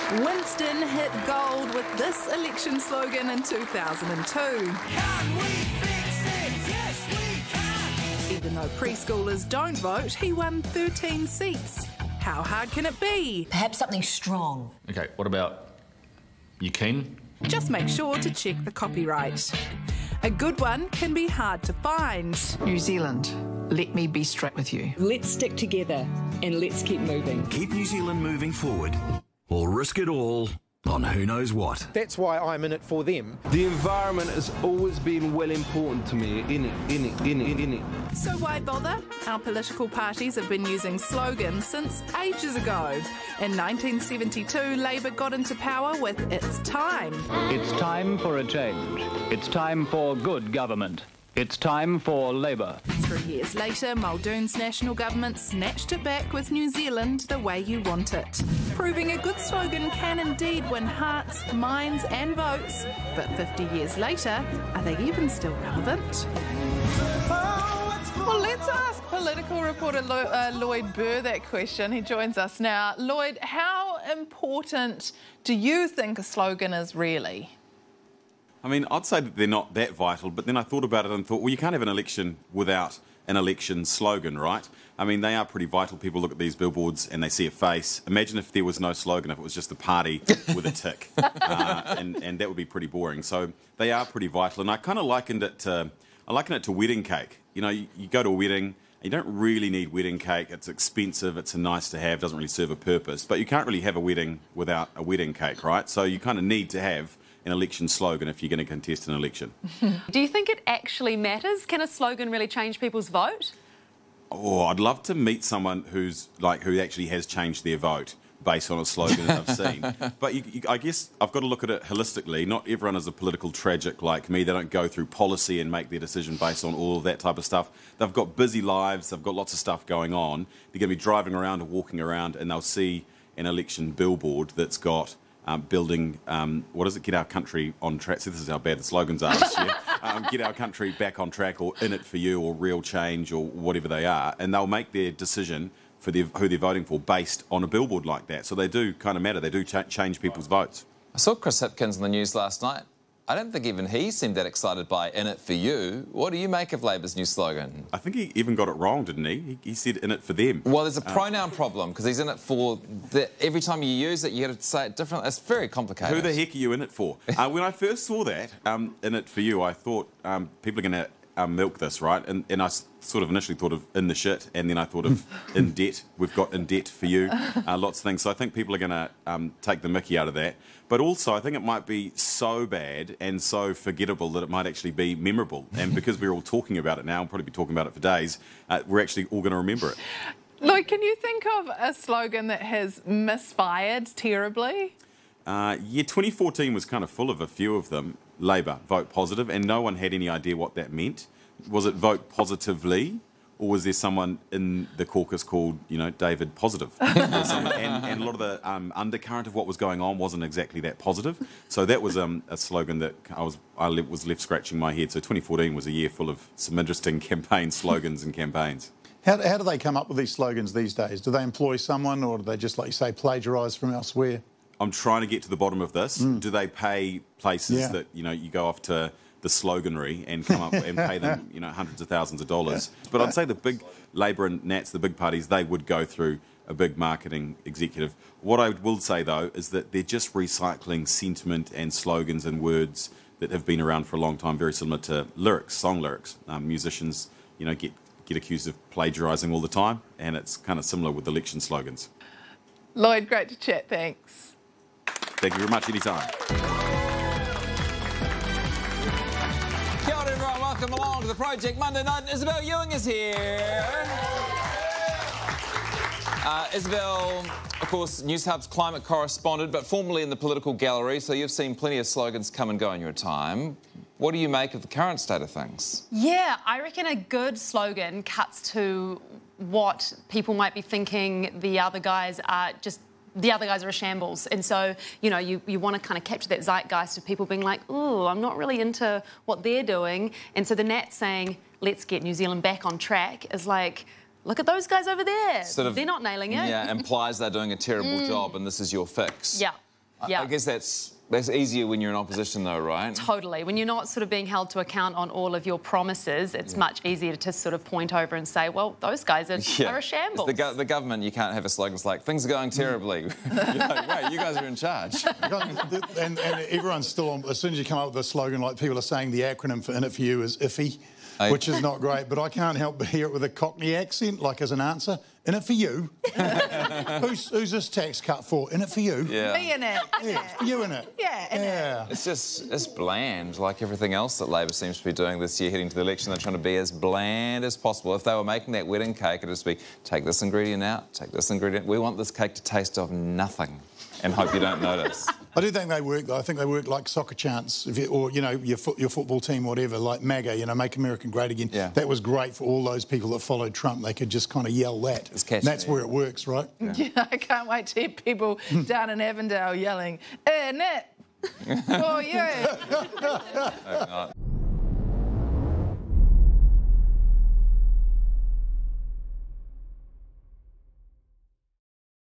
Winston hit gold with this election slogan in 2002. Can we fix it? Yes, we can. Even though preschoolers don't vote, he won 13 seats. How hard can it be? Perhaps something strong. Okay, what about you keen? Just make sure to check the copyright. A good one can be hard to find. New Zealand, let me be straight with you. Let's stick together and let's keep moving. Keep New Zealand moving forward, or risk it all on who knows what. That's why I'm in it for them. The environment has always been well important to me, in it. So why bother? Our political parties have been using slogans since ages ago. In 1972, Labour got into power with It's Time. It's time for a change. It's time for good government. It's time for Labour. 3 years later, Muldoon's national government snatched it back with New Zealand the way you want it. Proving a good slogan can indeed win hearts, minds and votes. But 50 years later, are they even still relevant? Well, let's ask political reporter Lloyd Burr that question. He joins us now. Lloyd, how important do you think a slogan is really? I mean, I'd say that they're not that vital, but then I thought about it and thought, well, you can't have an election without an election slogan, right? I mean, they are pretty vital. People look at these billboards and they see a face. Imagine if there was no slogan, if it was just a party with a tick, and that would be pretty boring. So they are pretty vital, and I kind of likened it to wedding cake. You know, you go to a wedding. You don't really need wedding cake. It's expensive. It's a nice to have. Doesn't really serve a purpose. But you can't really have a wedding without a wedding cake, right? So you kind of need to have an election slogan if you're going to contest an election. Do you think it actually matters? Can a slogan really change people's vote? Oh, I'd love to meet someone who actually has changed their vote based on a slogan that I've seen. But I guess I've got to look at it holistically. Not everyone is a political tragic like me. They don't go through policy and make their decision based on all of that type of stuff. They've got busy lives. They've got lots of stuff going on. They're going to be driving around or walking around, and they'll see an election billboard that's got building, what is it, get our country on track. So this is how bad the slogans are this year. Get our country back on track, or in it for you, or real change, or whatever they are. And they'll make their decision for who they're voting for based on a billboard like that. So they do kind of matter. They do change people's votes. I saw Chris Hipkins in the news last night. I don't think even he seemed that excited by in it for you. What do you make of Labour's new slogan? I think he even got it wrong, didn't he? He said in it for them. Well, there's a pronoun problem, because he's in it for... every time you use it, you got to say it differently. It's very complicated. Who the heck are you in it for? When I first saw that, in it for you, I thought people are going to milk this, right? And I sort of initially thought of in the shit, and then I thought of in debt. We've got in debt for you, lots of things. So I think people are going to take the mickey out of that. But also, I think it might be so bad and so forgettable that it might actually be memorable. And because we're all talking about it now, we'll probably be talking about it for days, we're actually all going to remember it. Lloyd, can you think of a slogan that has misfired terribly? Yeah, 2014 was kind of full of a few of them. Labour, vote positive, and no one had any idea what that meant. Was it vote positively, or was there someone in the caucus called, you know, David Positive? And a lot of the undercurrent of what was going on wasn't exactly that positive. So that was a slogan that I was left scratching my head. So 2014 was a year full of some interesting slogans and campaigns. How do they come up with these slogans these days? Do they employ someone, or do they just, like you say, plagiarise from elsewhere? I'm trying to get to the bottom of this. Do they pay places that, you know, you go off to the sloganry and come up and pay them, you know, hundreds of thousands of dollars? But I'd say the big Labour and Nats, the big parties, they would go through a big marketing executive. What I will say, though, is that they're just recycling sentiment and slogans and words that have been around for a long time, very similar to lyrics, song lyrics. Musicians, you know, get accused of plagiarising all the time, and it's kind of similar with election slogans. Lloyd, great to chat. Thanks. Thank you very much. Anytime. Kia ora, everyone. Welcome along to the Project Monday Night. Isabel Ewing is here. Isabel, of course, Newshub's climate correspondent, but formerly in the political gallery, so you've seen plenty of slogans come and go in your time. What do you make of the current state of things? Yeah, I reckon a good slogan cuts to what people might be thinking the other guys are a shambles. And so, you know, you want to kind of capture that zeitgeist of people being like, ooh, I'm not really into what they're doing. And so the Nats saying, let's get New Zealand back on track is like, look at those guys over there. Sort of, they're not nailing it. Yeah, implies they're doing a terrible job and this is your fix. Yeah. Yeah. I guess that's easier when you're in opposition, though, right? Totally. When you're not sort of being held to account on all of your promises, it's much easier to sort of point over and say, well, those guys are a shambles. The government, you can't have a slogan like, things are going terribly. You're like, wait, you guys are in charge. and everyone's still on, as soon as you come up with a slogan, like people are saying the acronym for In It For You is IFY, which is not great, but I can't help but hear it with a Cockney accent, like as an answer. In it for you. Who's this tax cut for? In it for you. Yeah. Me in it. Yeah, it's for you in it. Yeah, in it. It's bland, like everything else that Labor seems to be doing this year, heading to the election. They're trying to be as bland as possible. If they were making that wedding cake, it'd just be, take this ingredient out, take this ingredient. We want this cake to taste of nothing and hope you don't notice. I do think they work, though. I think they work like soccer chants, or, you know, your football team, whatever, like MAGA, you know, Make America Great Again. Yeah. That was great for all those people that followed Trump. They could just kind of yell that. It's catchy. And that's where it works, right? Yeah, I can't wait to hear people down in Avondale yelling, "In it for you."